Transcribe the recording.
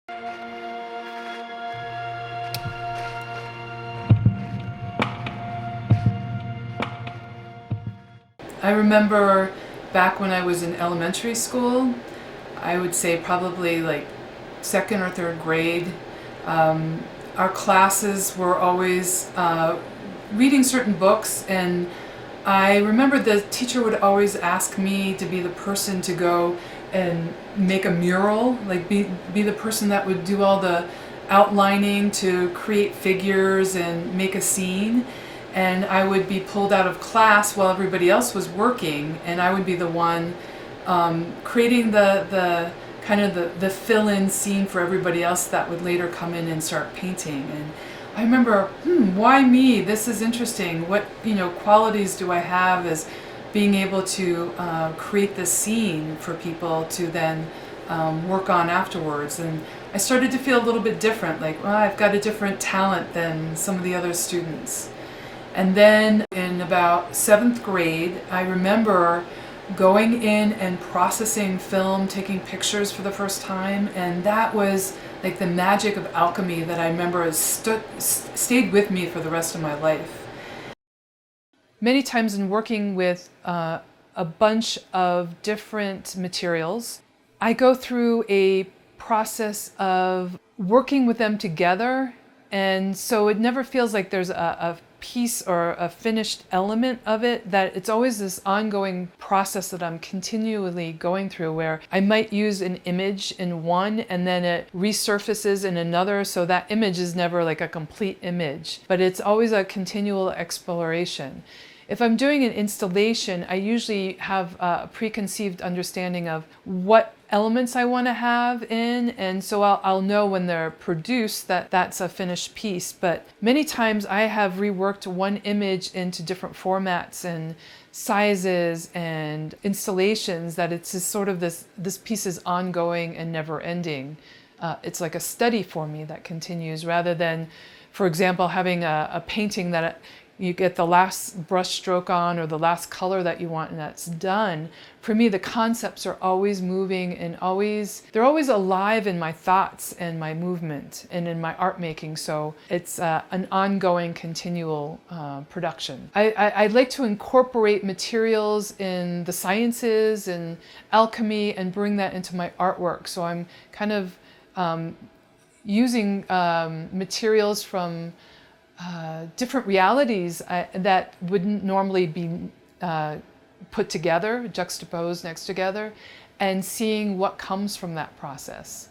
I remember back when I was in elementary school, I would say probably like second or third grade, our classes were always reading certain books, and I remember the teacher would always ask me to be the person to go and make a mural, like be the person that would do all the outlining to create figures and make a scene. And I would be pulled out of class while everybody else was working, and I would be the one creating the kind of the fill-in scene for everybody else that would later come in and start painting. And I remember, why me? This is interesting. What qualities do I have as being able to create this scene for people to then work on afterwards? And I started to feel a little bit different, like, well, I've got a different talent than some of the other students. And then in about seventh grade, I remember going in and processing film, taking pictures for the first time, and that was like the magic of alchemy that I remember has stayed with me for the rest of my life. Many times in working with a bunch of different materials, I go through a process of working with them together, and so it never feels like there's a piece or a finished element of it, that it's always this ongoing process that I'm continually going through, where I might use an image in one and then it resurfaces in another, so that image is never like a complete image, but it's always a continual exploration. If I'm doing an installation, I usually have a preconceived understanding of what elements I want to have in, and so I'll know when they're produced that that's a finished piece. But many times I have reworked one image into different formats and sizes and installations, that it's just sort of this piece is ongoing and never ending. It's like a study for me that continues, rather than, for example, having a painting that you get the last brush stroke on or the last color that you want and that's done. For me, the concepts are always moving and they're always alive in my thoughts and my movement and in my art making. So it's an ongoing, continual production. I like to incorporate materials in the sciences and alchemy and bring that into my artwork. So I'm kind of using materials from different realities that wouldn't normally be put together, juxtaposed next together, and seeing what comes from that process.